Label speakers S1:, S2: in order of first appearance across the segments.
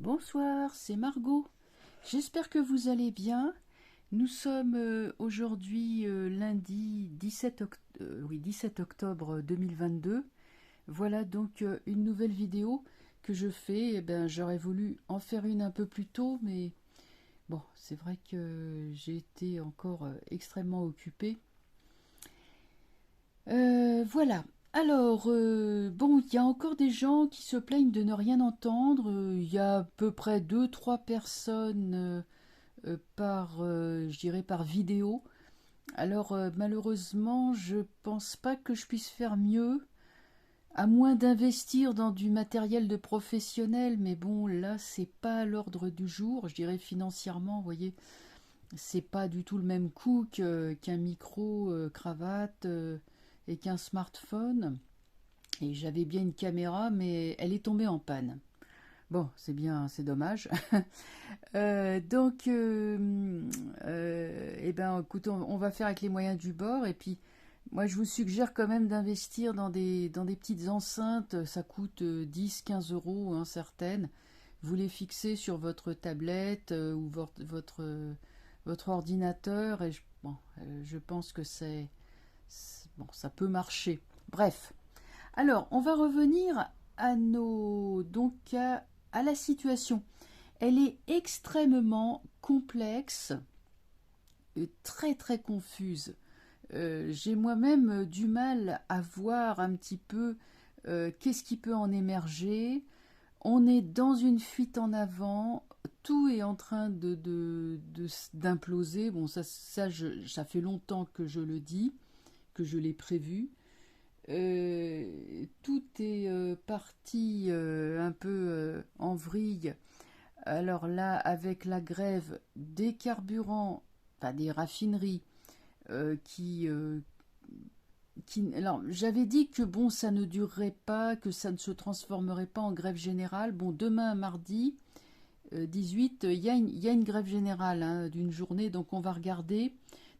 S1: Bonsoir, c'est Margot. J'espère que vous allez bien. Nous sommes aujourd'hui lundi 17 octobre 2022. Voilà donc une nouvelle vidéo que je fais. Eh ben, j'aurais voulu en faire une un peu plus tôt, mais bon, c'est vrai que j'ai été encore extrêmement occupée. Voilà. Alors, bon, il y a encore des gens qui se plaignent de ne rien entendre. Il y a à peu près deux-trois personnes je dirais, par vidéo. Alors, malheureusement, je pense pas que je puisse faire mieux, à moins d'investir dans du matériel de professionnel. Mais bon, là, c'est pas à l'ordre du jour. Je dirais financièrement, vous voyez, c'est pas du tout le même coût qu'un micro, cravate et qu'un smartphone. Et j'avais bien une caméra, mais elle est tombée en panne. Bon, c'est bien, c'est dommage. Eh ben, écoute, on va faire avec les moyens du bord. Et puis, moi, je vous suggère quand même d'investir dans des petites enceintes. Ça coûte 10-15 euros, hein, certaines. Vous les fixez sur votre tablette ou votre ordinateur. Et je pense que bon, ça peut marcher. Bref. Alors, on va revenir à à la situation. Elle est extrêmement complexe, et très très confuse. J'ai moi-même du mal à voir un petit peu qu'est-ce qui peut en émerger. On est dans une fuite en avant, tout est en train d'imploser. Bon, ça fait longtemps que je le dis, que je l'ai prévu. Tout est parti un peu en vrille. Alors là, avec la grève des carburants, enfin des raffineries, alors, j'avais dit que bon, ça ne durerait pas, que ça ne se transformerait pas en grève générale. Bon, demain, mardi 18, il y a une grève générale, hein, d'une journée, donc on va regarder.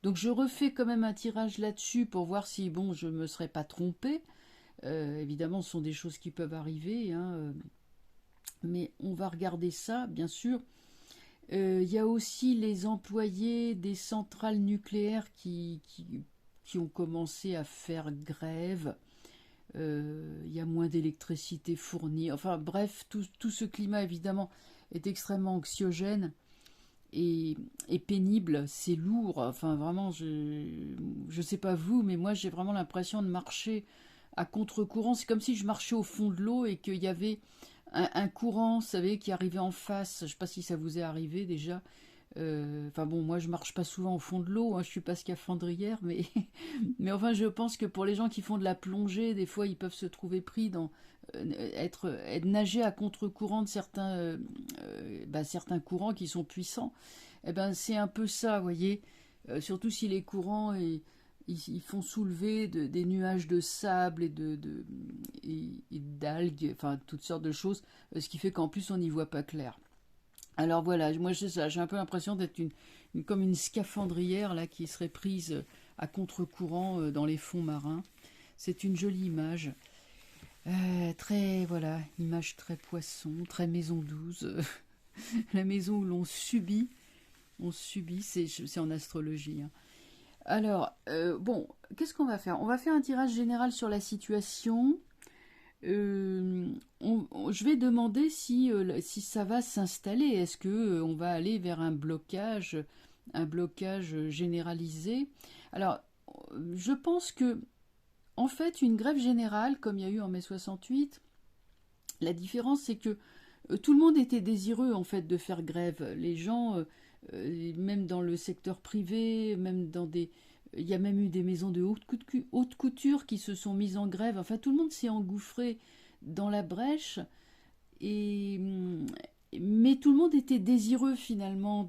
S1: Donc je refais quand même un tirage là-dessus pour voir si bon, je me serais pas trompée. Évidemment, ce sont des choses qui peuvent arriver, hein, mais on va regarder ça, bien sûr. Il y a aussi les employés des centrales nucléaires qui ont commencé à faire grève. Il y a moins d'électricité fournie. Enfin bref, tout ce climat, évidemment, est extrêmement anxiogène et pénible. C'est lourd. Enfin vraiment, je sais pas vous, mais moi j'ai vraiment l'impression de marcher à contre-courant. C'est comme si je marchais au fond de l'eau et qu'il y avait un courant, vous savez, qui arrivait en face. Je ne sais pas si ça vous est arrivé déjà. Enfin bon, moi je marche pas souvent au fond de l'eau, hein, je suis pas scaphandrière, mais mais enfin je pense que pour les gens qui font de la plongée, des fois ils peuvent se trouver pris dans être nager à contre-courant de certains courants qui sont puissants. Eh ben c'est un peu ça, vous voyez. Surtout si les courants ils font soulever des nuages de sable et d'algues, enfin toutes sortes de choses, ce qui fait qu'en plus on n'y voit pas clair. Alors voilà, moi c'est ça, j'ai un peu l'impression d'être comme une scaphandrière là qui serait prise à contre-courant dans les fonds marins. C'est une jolie image, très voilà, image très poisson, très maison douce, la maison où on subit, c'est en astrologie, hein. Alors bon, qu'est-ce qu'on va faire? On va faire un tirage général sur la situation. Je vais demander si ça va s'installer. Est-ce que on va aller vers un blocage généralisé? Alors, je pense que, en fait, une grève générale, comme il y a eu en mai 68, la différence c'est que tout le monde était désireux en fait de faire grève. Les gens, même dans le secteur privé, même dans des il y a même eu des maisons de haute couture qui se sont mises en grève. Enfin, tout le monde s'est engouffré dans la brèche. Et, mais tout le monde était désireux finalement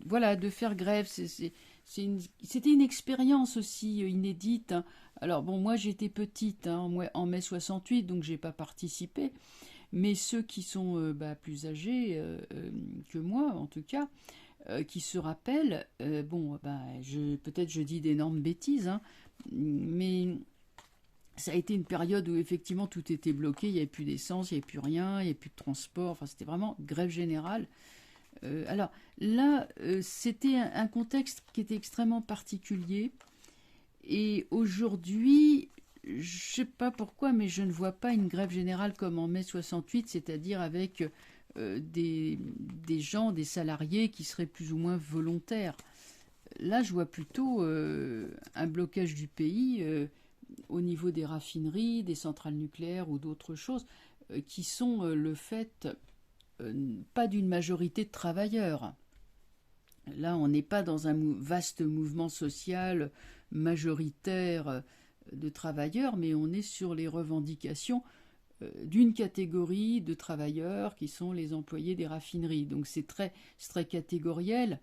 S1: voilà, de faire grève. C'était une expérience aussi inédite, hein. Alors bon, moi j'étais petite, hein, en mai 68, donc j'ai pas participé. Mais ceux qui sont plus âgés que moi, en tout cas, qui se rappellent, bon, peut-être je dis d'énormes bêtises, hein, mais ça a été une période où effectivement tout était bloqué, il n'y avait plus d'essence, il n'y avait plus rien, il n'y avait plus de transport, enfin c'était vraiment grève générale. Alors là, c'était un contexte qui était extrêmement particulier. Et aujourd'hui, je ne sais pas pourquoi, mais je ne vois pas une grève générale comme en mai 68, c'est-à-dire avec des gens, des salariés qui seraient plus ou moins volontaires. Là, je vois plutôt un blocage du pays au niveau des raffineries, des centrales nucléaires ou d'autres choses qui sont le fait pas d'une majorité de travailleurs. Là, on n'est pas dans un vaste mouvement social majoritaire de travailleurs, mais on est sur les revendications d'une catégorie de travailleurs qui sont les employés des raffineries. Donc c'est très catégoriel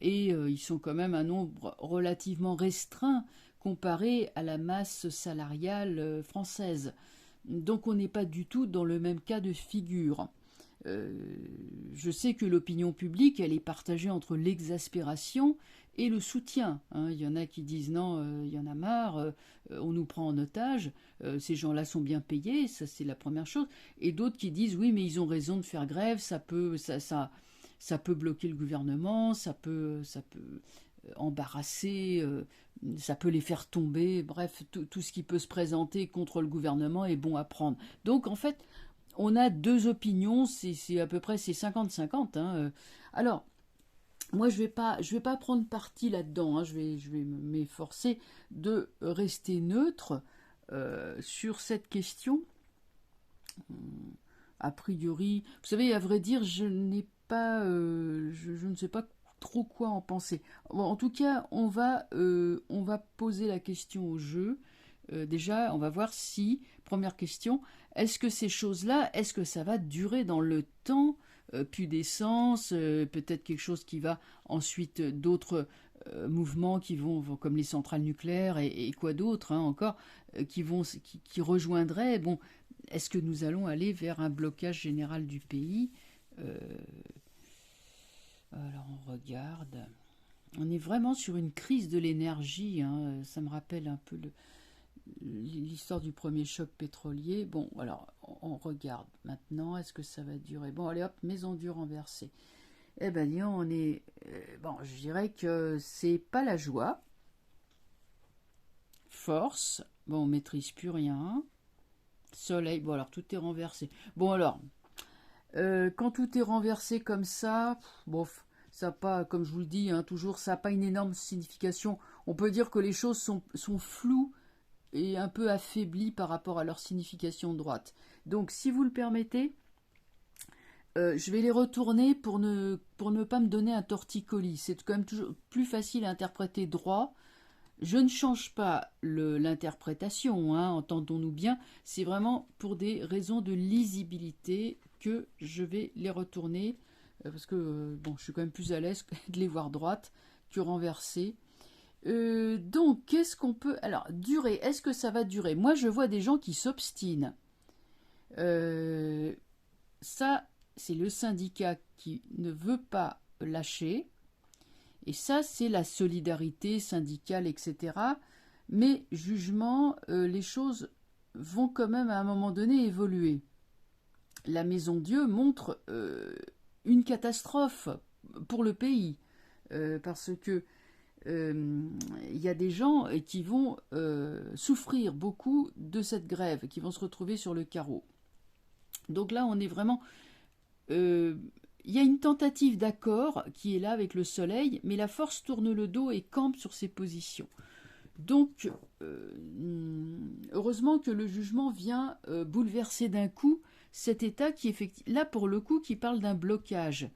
S1: et ils sont quand même un nombre relativement restreint comparé à la masse salariale française. Donc on n'est pas du tout dans le même cas de figure. Euh, je sais que l'opinion publique, elle est partagée entre l'exaspération et le soutien. Hein. Il y en a qui disent non, il y en a marre, on nous prend en otage, ces gens-là sont bien payés, ça c'est la première chose. Et d'autres qui disent oui, mais ils ont raison de faire grève, ça peut bloquer le gouvernement, ça peut embarrasser, ça peut les faire tomber, bref, tout ce qui peut se présenter contre le gouvernement est bon à prendre. Donc en fait, on a deux opinions, c'est à peu près c'est 50-50. Hein. Alors, moi je vais pas prendre parti là-dedans, hein. Je vais m'efforcer de rester neutre sur cette question. A priori, vous savez, à vrai dire, je n'ai pas, je ne sais pas trop quoi en penser. Bon, en tout cas, on va poser la question au jeu. Déjà, on va voir si, première question, est-ce que ces choses-là, est-ce que ça va durer dans le temps, plus d'essence, peut-être quelque chose qui va ensuite d'autres mouvements qui vont comme les centrales nucléaires et quoi d'autre hein, encore qui rejoindraient. Bon, est-ce que nous allons aller vers un blocage général du pays? Euh, alors on regarde. On est vraiment sur une crise de l'énergie. Hein. Ça me rappelle un peu l'histoire du premier choc pétrolier. Bon, alors on regarde maintenant. Est-ce que ça va durer? Bon, allez hop, maison dure renversée. Eh ben, disons, on est. Bon, je dirais que c'est pas la joie. Force. Bon, on maîtrise plus rien. Soleil. Bon, alors tout est renversé. Bon, alors, quand tout est renversé comme ça, bof, ça n'a pas, comme je vous le dis, hein, toujours, ça n'a pas une énorme signification. On peut dire que les choses sont floues et un peu affaiblies par rapport à leur signification droite. Donc, si vous le permettez, je vais les retourner pour ne pas me donner un torticolis. C'est quand même toujours plus facile à interpréter droit. Je ne change pas l'interprétation, hein, entendons-nous bien. C'est vraiment pour des raisons de lisibilité que je vais les retourner. Parce que bon, je suis quand même plus à l'aise de les voir droites que renversées. Donc, qu'est-ce qu'on peut... Alors, durer, est-ce que ça va durer? Moi, je vois des gens qui s'obstinent. Ça, c'est le syndicat qui ne veut pas lâcher. Et ça, c'est la solidarité syndicale, etc. Mais, jugement, les choses vont quand même à un moment donné évoluer. La Maison Dieu montre une catastrophe pour le pays. Parce que il y a des gens qui vont souffrir beaucoup de cette grève, qui vont se retrouver sur le carreau. Donc là, on est vraiment... il y a une tentative d'accord qui est là avec le soleil, mais la force tourne le dos et campe sur ses positions. Donc, heureusement que le jugement vient bouleverser d'un coup cet état qui, là pour le coup, qui parle d'un blocage.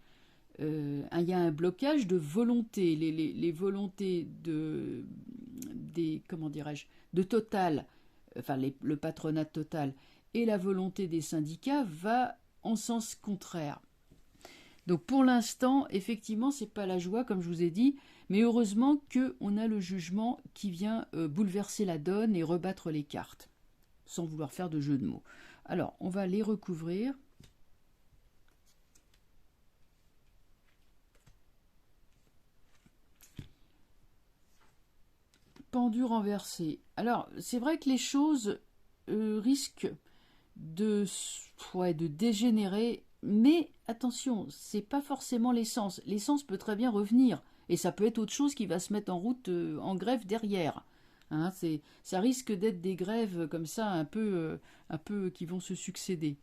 S1: Il y a un blocage de volonté, les volontés comment dirais-je, de Total, enfin le patronat de Total, et la volonté des syndicats va en sens contraire. Donc pour l'instant, effectivement, c'est pas la joie, comme je vous ai dit, mais heureusement qu'on a le jugement qui vient bouleverser la donne et rebattre les cartes, sans vouloir faire de jeu de mots. Alors, on va les recouvrir. Pendu renversé. Alors, c'est vrai que les choses risque de dégénérer. Mais attention, c'est pas forcément l'essence. L'essence peut très bien revenir. Et ça peut être autre chose qui va se mettre en route en grève derrière. Hein, ça risque d'être des grèves comme ça un peu qui vont se succéder.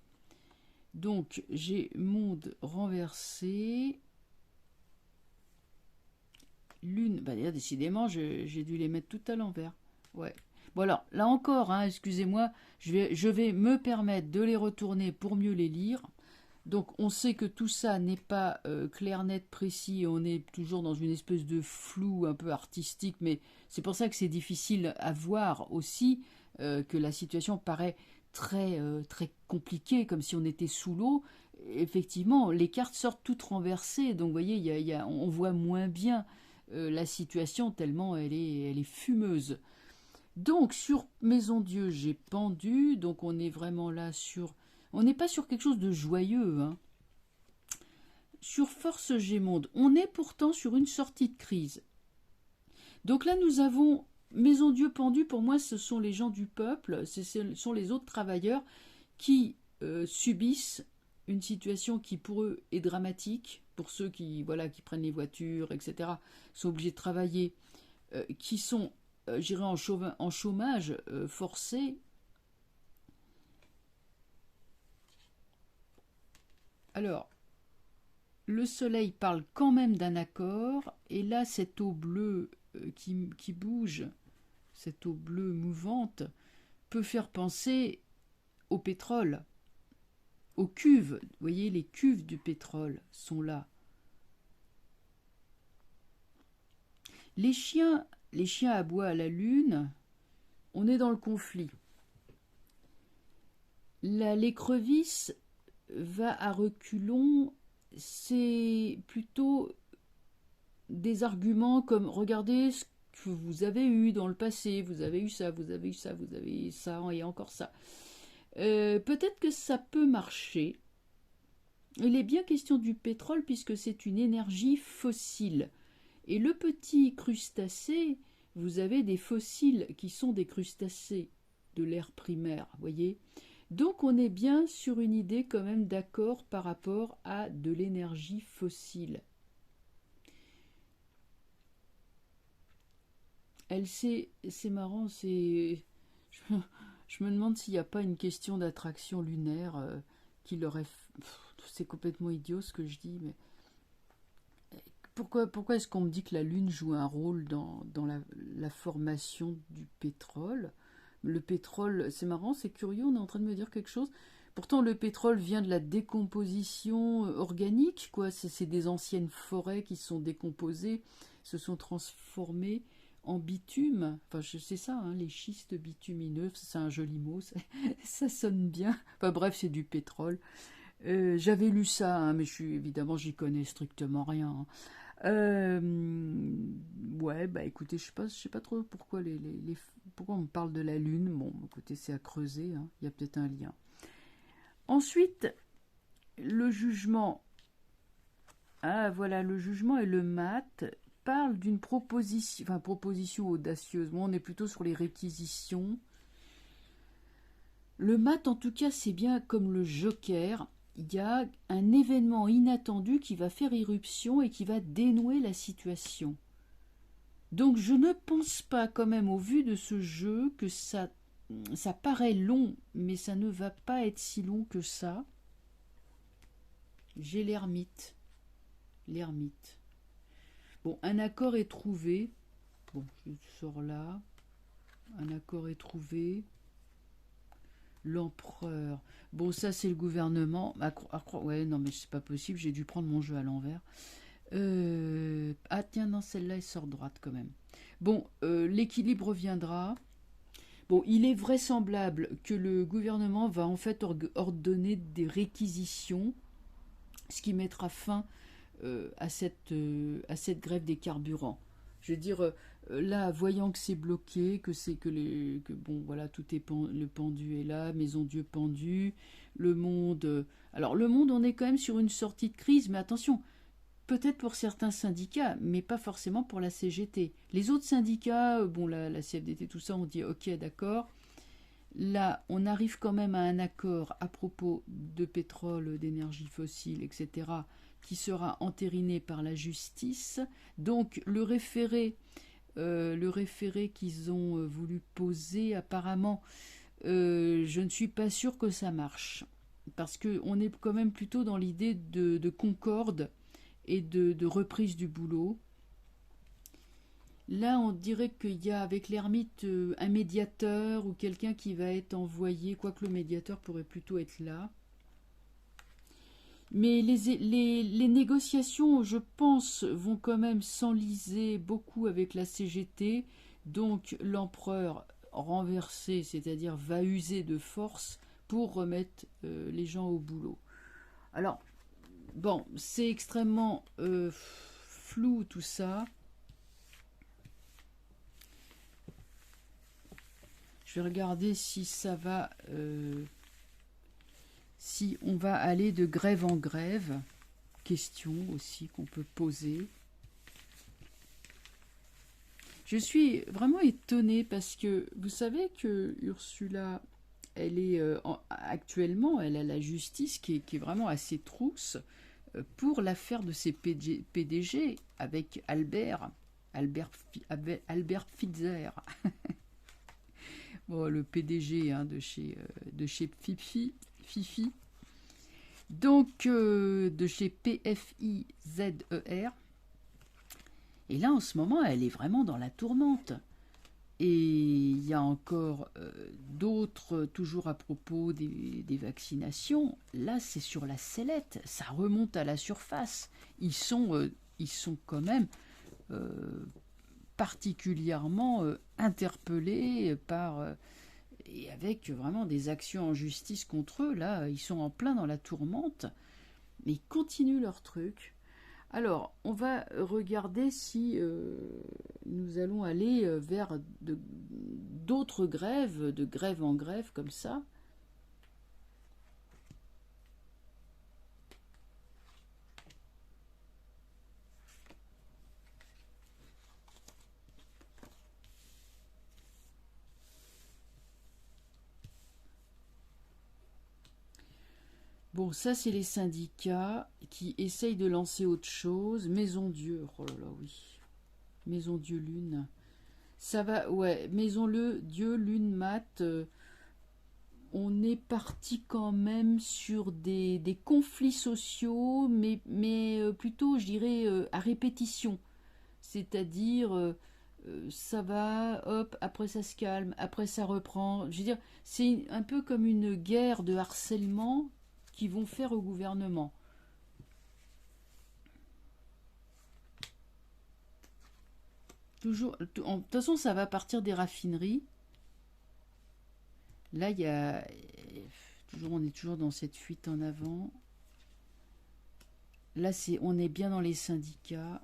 S1: Donc j'ai monde renversé. Lune, bah d'ailleurs décidément j'ai dû les mettre tout à l'envers. Ouais. Bon alors, là encore, hein, excusez-moi, je vais me permettre de les retourner pour mieux les lire. Donc on sait que tout ça n'est pas clair, net, précis, on est toujours dans une espèce de flou un peu artistique, mais c'est pour ça que c'est difficile à voir aussi, que la situation paraît très compliquée, comme si on était sous l'eau. Effectivement, les cartes sortent toutes renversées, donc vous voyez, on voit moins bien la situation tellement elle est fumeuse. Donc sur Maison Dieu, j'ai pendu, donc on est vraiment là sur... On n'est pas sur quelque chose de joyeux, hein. Sur Force Gémonde, on est pourtant sur une sortie de crise. Donc là, nous avons Maison Dieu pendu, pour moi, ce sont les gens du peuple, ce sont les autres travailleurs qui subissent une situation qui pour eux est dramatique, pour ceux qui prennent les voitures, etc., sont obligés de travailler, qui sont, j'irais, en chômage forcé. Alors, le soleil parle quand même d'un accord, et là, cette eau bleue qui bouge, cette eau bleue mouvante, peut faire penser au pétrole, aux cuves. Vous voyez, les cuves du pétrole sont là. Les chiens aboient à la lune, on est dans le conflit. L'écrevisse va à reculons, c'est plutôt des arguments comme regardez ce que vous avez eu dans le passé, vous avez eu ça, vous avez eu ça, vous avez eu ça et encore ça. Peut-être que ça peut marcher. Il est bien question du pétrole puisque c'est une énergie fossile. Et le petit crustacé, vous avez des fossiles qui sont des crustacés de l'ère primaire, voyez. Donc on est bien sur une idée quand même d'accord par rapport à de l'énergie fossile. C'est marrant, je me demande s'il n'y a pas une question d'attraction lunaire qui leur est... C'est complètement idiot ce que je dis, mais pourquoi est-ce qu'on me dit que la Lune joue un rôle dans la formation du pétrole? Le pétrole, c'est marrant, c'est curieux, on est en train de me dire quelque chose. Pourtant, le pétrole vient de la décomposition organique, quoi. C'est des anciennes forêts qui se sont décomposées, se sont transformées en bitume. Enfin, c'est ça, hein, les schistes bitumineux, c'est un joli mot, ça sonne bien. Enfin bref, c'est du pétrole. J'avais lu ça, hein, mais évidemment, j'y connais strictement rien, hein. Ouais, bah écoutez, je sais pas trop pourquoi pourquoi on me parle de la Lune. Bon, écoutez, c'est à creuser, hein. Il y a peut-être un lien. Ensuite, le jugement. Ah, voilà, le jugement et le mat parlent d'une proposition audacieuse. Moi, on est plutôt sur les réquisitions. Le mat, en tout cas, c'est bien comme le Joker. Il y a un événement inattendu qui va faire irruption et qui va dénouer la situation. Donc je ne pense pas quand même au vu de ce jeu que ça paraît long, mais ça ne va pas être si long que ça. J'ai l'ermite. L'ermite. Bon, un accord est trouvé. Bon, je sors là. Un accord est trouvé. L'empereur. Bon, ça, c'est le gouvernement. Ouais, non, mais c'est pas possible. J'ai dû prendre mon jeu à l'envers. Ah, tiens, non, celle-là, elle sort droite quand même. Bon, l'équilibre reviendra. Bon, il est vraisemblable que le gouvernement va en fait ordonner des réquisitions, ce qui mettra fin à cette grève des carburants. Je veux dire, là, voyant que c'est bloqué, bon, voilà, tout est le pendu est là, Maison Dieu pendu, le monde. Alors, le monde, on est quand même sur une sortie de crise, mais attention, peut-être pour certains syndicats, mais pas forcément pour la CGT. Les autres syndicats, bon, la CFDT, tout ça, on dit ok, d'accord. Là, on arrive quand même à un accord à propos de pétrole, d'énergie fossile, etc., qui sera entériné par la justice. Donc le référé qu'ils ont voulu poser, apparemment, je ne suis pas sûre que ça marche. Parce qu'on est quand même plutôt dans l'idée de concorde et de reprise du boulot. Là, on dirait qu'il y a avec l'ermite un médiateur ou quelqu'un qui va être envoyé, quoique le médiateur pourrait plutôt être là. Mais les négociations, je pense, vont quand même s'enliser beaucoup avec la CGT. Donc l'empereur renversé, c'est-à-dire va user de force pour remettre les gens au boulot. Alors, bon, c'est extrêmement flou tout ça. Je vais regarder si ça va, si on va aller de grève en grève. Question aussi qu'on peut poser. Je suis vraiment étonnée parce que vous savez que Ursula, elle est actuellement, elle a la justice qui est vraiment assez trousse pour l'affaire de ses PDG avec Albert Pfizer. Bon, le PDG hein, de chez Fifi. Donc, de chez PFIZER. Et là, en ce moment, elle est vraiment dans la tourmente. Et il y a encore d'autres, toujours à propos des vaccinations. Là, c'est sur la sellette. Ça remonte à la surface. Ils sont quand même particulièrement interpellés par... et avec vraiment des actions en justice contre eux. Là, ils sont en plein dans la tourmente. Mais ils continuent leur truc. Alors, on va regarder si nous allons aller vers d'autres grèves, de grève en grève, comme ça. Bon, ça, c'est les syndicats qui essayent de lancer autre chose. Maison Dieu, oh là là, oui. Maison Dieu Lune. Ça va, ouais, Maison Dieu Lune Mat. On est parti quand même sur des conflits sociaux, mais plutôt, je dirais, à répétition. C'est-à-dire, ça va, hop, après ça se calme, après ça reprend. Je veux dire, c'est un peu comme une guerre de harcèlement qu'ils vont faire au gouvernement. Toujours, de toute façon, ça va partir des raffineries. Là, il y a on est toujours dans cette fuite en avant. Là, on est bien dans les syndicats.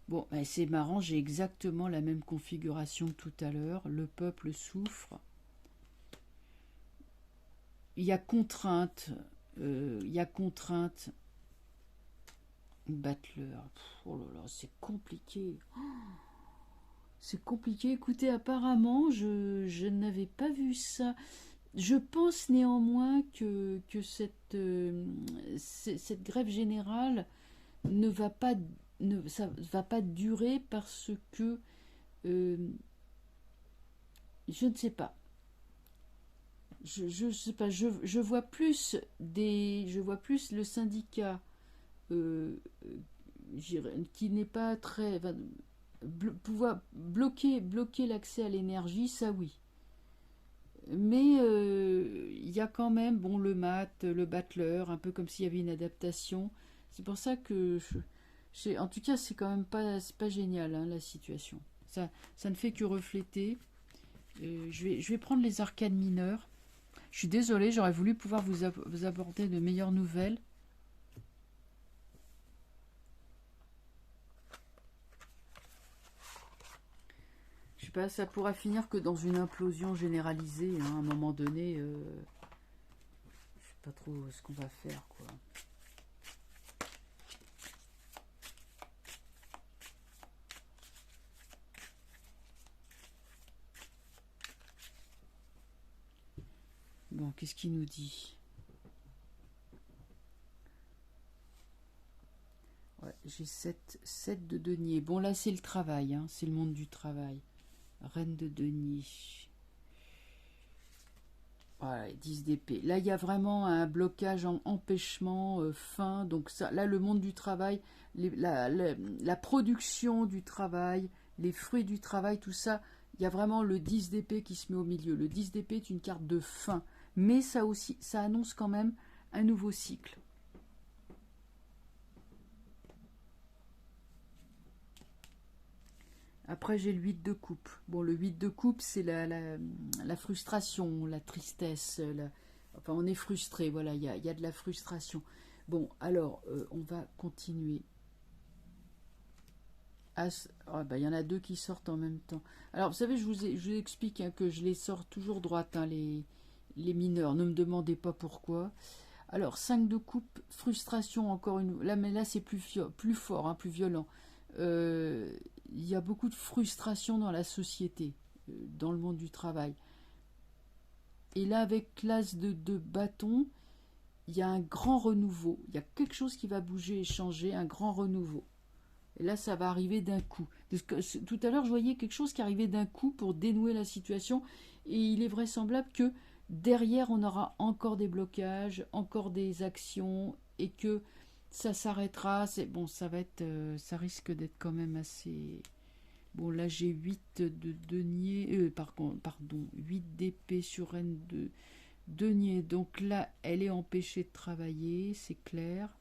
S1: Bon, ben, c'est marrant, j'ai exactement la même configuration que tout à l'heure. Le peuple souffre. Il y a contrainte. Battler. Oh là là, c'est compliqué. C'est compliqué. Écoutez, apparemment, je n'avais pas vu ça. Je pense néanmoins que cette grève générale ne va pas, ça va pas durer parce que euh, je ne sais pas. Je sais pas. Je vois plus le syndicat euh, qui n'est pas très pouvoir bloquer l'accès à l'énergie, ça oui. Mais il y a quand même, bon, le mat, le battleur, un peu comme s'il y avait une adaptation. C'est pour ça que, en tout cas, c'est quand même pas, c'est pas génial hein, la situation. Ça ne fait que refléter. Je vais prendre les arcanes mineures. Je suis désolée, j'aurais voulu pouvoir vous apporter de meilleures nouvelles. Je sais pas, ça pourra finir que dans une implosion généralisée hein, à un moment donné. Je sais pas trop ce qu'on va faire, quoi. qu'est-ce qu'il nous dit? Ouais, j'ai 7 de denier. Bon, là, c'est le travail, hein, c'est le monde du travail. Reine de denier. Voilà, 10 d'épée. Là, il y a vraiment un blocage en empêchement, fin. Donc ça, là, le monde du travail, la production du travail, les fruits du travail, tout ça, il y a vraiment le 10 d'épée qui se met au milieu. Le 10 d'épée est une carte de fin. Mais ça aussi, ça annonce quand même un nouveau cycle. Après, j'ai le 8 de coupe. Bon, le 8 de coupe, c'est la frustration, la tristesse. Enfin, on est frustré, voilà, il y a de la frustration. Bon, alors, on va continuer. As, ah, bah, y en a deux qui sortent en même temps. Alors, vous savez, je vous explique hein, que je les sors toujours droites, hein, les mineurs. Ne me demandez pas pourquoi. Alors, 5 de coupe, frustration, encore une... Là, mais là, c'est plus fort, hein, plus violent. Il y a beaucoup de frustration dans la société, dans le monde du travail. Et là, avec l'as de bâton, il y a un grand renouveau. Il y a quelque chose qui va bouger et changer, un grand renouveau. Et là, ça va arriver d'un coup. Tout à l'heure, je voyais quelque chose qui arrivait d'un coup pour dénouer la situation. Et il est vraisemblable que derrière, on aura encore des blocages, encore des actions, et que ça s'arrêtera. Bon, ça risque d'être quand même assez... Bon, là, j'ai 8 de denier, pardon, 8 d'épée sur reine de denier. Donc là, elle est empêchée de travailler, c'est clair.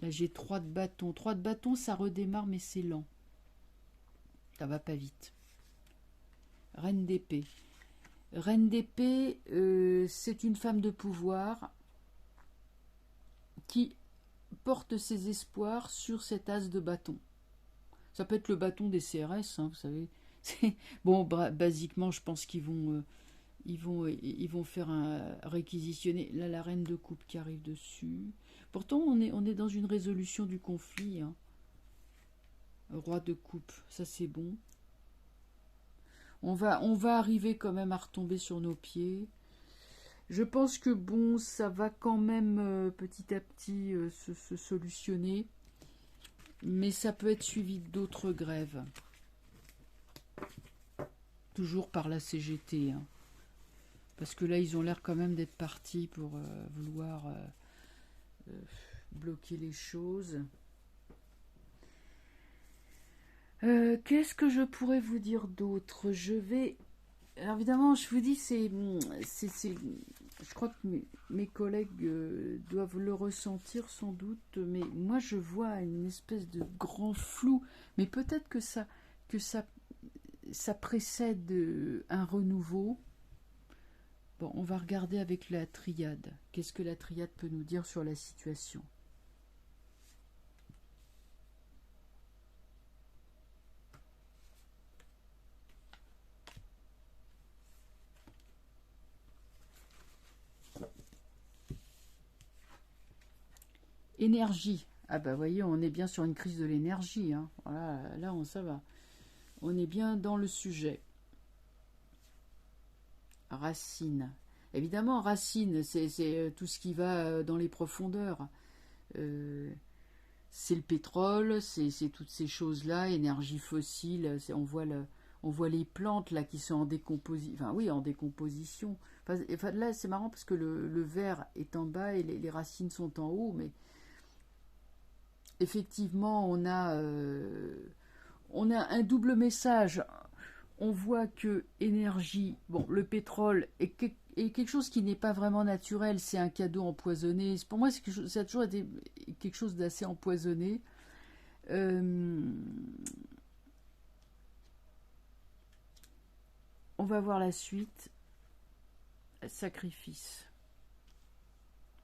S1: Là, j'ai 3 de bâton. 3 de bâton, ça redémarre, mais c'est lent. Ça va pas vite. Reine d'épée. Reine d'épée, c'est une femme de pouvoir qui porte ses espoirs sur cet as de bâton. Ça peut être le bâton des CRS, hein, vous savez. Bon, basiquement, je pense qu'ils vont faire un réquisitionner. Là, la reine de coupe qui arrive dessus. Pourtant, on est dans une résolution du conflit. Hein. Roi de coupe, ça c'est bon. On va arriver quand même à retomber sur nos pieds. Je pense que bon, ça va quand même petit à petit se solutionner. Mais ça peut être suivi d'autres grèves. Toujours par la CGT. Hein. Parce que là, ils ont l'air quand même d'être partis pour vouloir bloquer les choses. Qu'est-ce que je pourrais vous dire d'autre? Alors évidemment, je vous dis, je crois que mes collègues doivent le ressentir sans doute, mais moi je vois une espèce de grand flou. Mais peut-être que ça précède un renouveau. Bon, on va regarder avec la triade. Qu'est-ce que la triade peut nous dire sur la situation? Énergie. Ah bah voyez, on est bien sur une crise de l'énergie. Hein. Voilà, là, ça va. On est bien dans le sujet. Racine. Évidemment, racine, c'est tout ce qui va dans les profondeurs. C'est le pétrole, c'est toutes ces choses-là, énergie fossile. On voit les plantes là qui sont en décomposition. Enfin oui, en décomposition. Enfin, là, c'est marrant parce que le verre est en bas et les racines sont en haut, mais effectivement, on a un double message. On voit que énergie, bon, le pétrole est quelque chose qui n'est pas vraiment naturel, c'est un cadeau empoisonné. Pour moi, ça a toujours été quelque chose d'assez empoisonné. On va voir la suite. Sacrifice.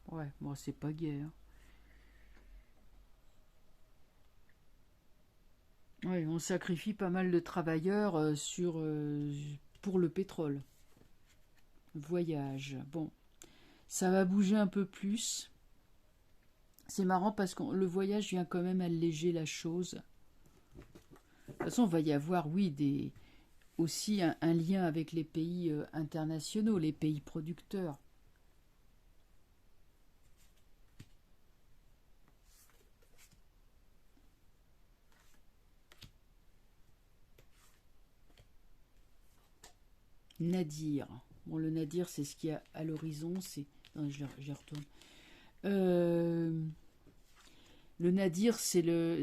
S1: Ouais, bon, c'est pas gai. Hein. Ouais, on sacrifie pas mal de travailleurs pour le pétrole. Voyage. Bon, ça va bouger un peu plus. C'est marrant parce que le voyage vient quand même alléger la chose. De toute façon, il va y avoir, oui, aussi un lien avec les pays internationaux, les pays producteurs. Nadir. Bon, le nadir, c'est ce qu'il y a à l'horizon. C'est... Non, j'y retourne. Euh, le nadir, c'est le...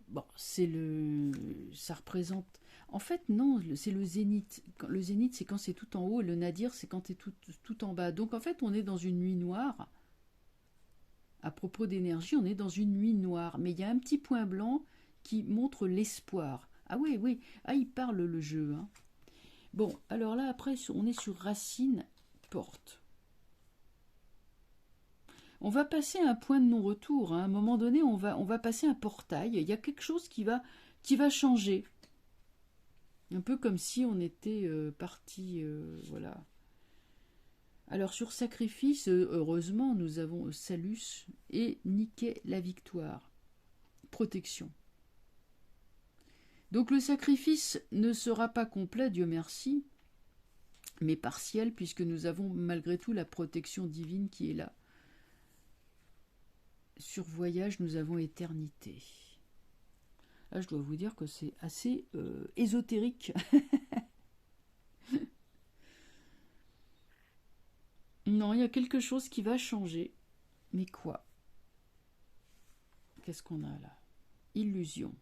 S1: Bon, c'est le... Ça représente... En fait, non, c'est le zénith. Le zénith, c'est quand c'est tout en haut, et le nadir, c'est quand c'est tout en bas. Donc, en fait, on est dans une nuit noire. À propos d'énergie, on est dans une nuit noire. Mais il y a un petit point blanc qui montre l'espoir. Ah oui, oui. Ah, il parle le jeu, hein. Bon, alors là, après, on est sur racine, porte. On va passer à un point de non-retour, hein. À un moment donné, on va passer un portail. Il y a quelque chose qui va changer. Un peu comme si on était parti, voilà. Alors sur sacrifice, heureusement, nous avons Salus et Niquet la victoire. Protection. Donc le sacrifice ne sera pas complet, Dieu merci, mais partiel, puisque nous avons malgré tout la protection divine qui est là. Sur voyage, nous avons éternité. Là, je dois vous dire que c'est assez ésotérique. Non, il y a quelque chose qui va changer. Mais quoi? Qu'est-ce qu'on a là? Illusion.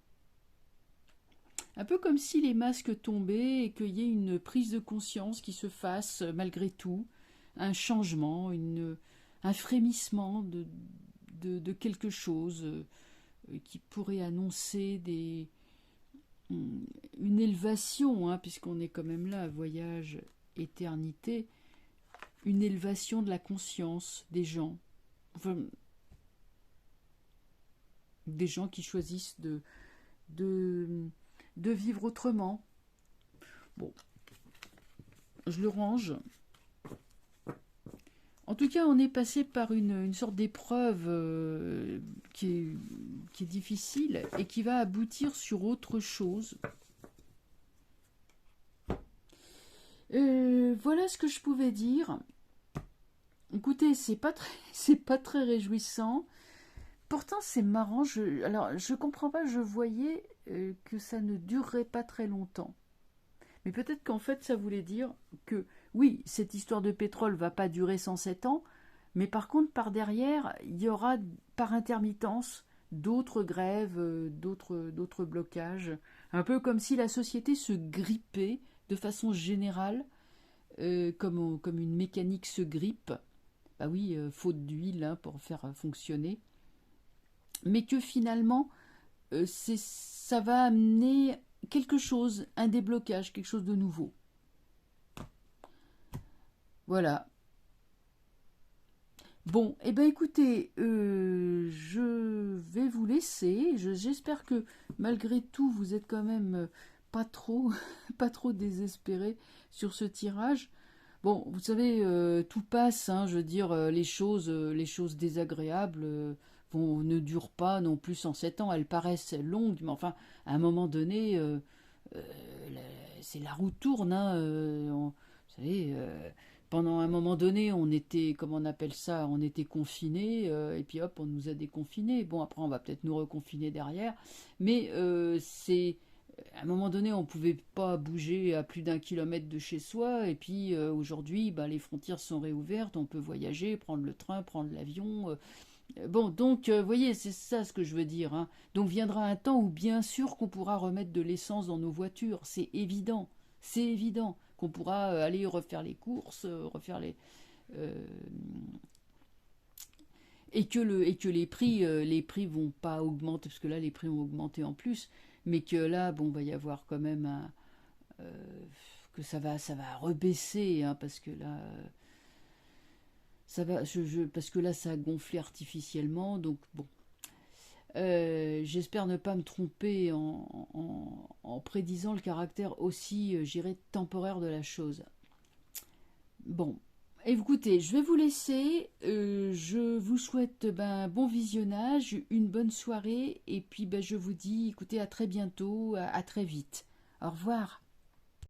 S1: Un peu comme si les masques tombaient et qu'il y ait une prise de conscience qui se fasse malgré tout, un changement, un frémissement de quelque chose qui pourrait annoncer une élévation, hein, puisqu'on est quand même là, voyage, éternité, une élévation de la conscience des gens. Enfin, des gens qui choisissent de vivre autrement. Bon, je le range. En tout cas, on est passé par une sorte d'épreuve qui est difficile et qui va aboutir sur autre chose. Voilà ce que je pouvais dire. Écoutez, c'est pas très réjouissant. Pourtant, c'est marrant. Alors, je comprends pas. Je voyais que ça ne durerait pas très longtemps. Mais peut-être qu'en fait, ça voulait dire que, oui, cette histoire de pétrole va pas durer 107 ans, mais par contre, par derrière, il y aura, par intermittence, d'autres grèves, d'autres blocages. Un peu comme si la société se grippait de façon générale, comme une mécanique se grippe. Bah oui, faute d'huile hein, pour faire fonctionner. Mais que finalement, ça va amener quelque chose, un déblocage, quelque chose de nouveau. Voilà. Bon, eh ben écoutez, je vais vous laisser. J'espère que malgré tout, vous êtes quand même pas trop, pas trop désespéré sur ce tirage. Bon, vous savez, tout passe. Hein, je veux dire, les choses désagréables ne durent pas non plus 107 ans. Elles paraissent longues, mais enfin, à un moment donné, euh, c'est la roue tourne. Hein, vous savez, pendant un moment donné, on était, comment on appelle ça, on était confinés, et puis hop, on nous a déconfinés. Bon, après, on va peut-être nous reconfiner derrière, mais à un moment donné, on ne pouvait pas bouger à plus d'1 kilomètre de chez soi, et puis aujourd'hui, bah, les frontières sont réouvertes, on peut voyager, prendre le train, prendre l'avion. Bon, donc, vous voyez, c'est ça ce que je veux dire. Hein. Donc viendra un temps où bien sûr qu'on pourra remettre de l'essence dans nos voitures, c'est évident qu'on pourra aller refaire les courses, refaire euh, et que les prix vont pas augmenter parce que là les prix ont augmenté en plus, mais que là bon va y avoir quand même que ça va rebaisser hein, parce que là ça va parce que là ça a gonflé artificiellement donc bon. J'espère ne pas me tromper en prédisant le caractère aussi, j'irai, temporaire de la chose. Bon, écoutez, je vais vous laisser. Je vous souhaite un bon visionnage, une bonne soirée, et puis je vous dis, écoutez, à très bientôt, à très vite. Au revoir.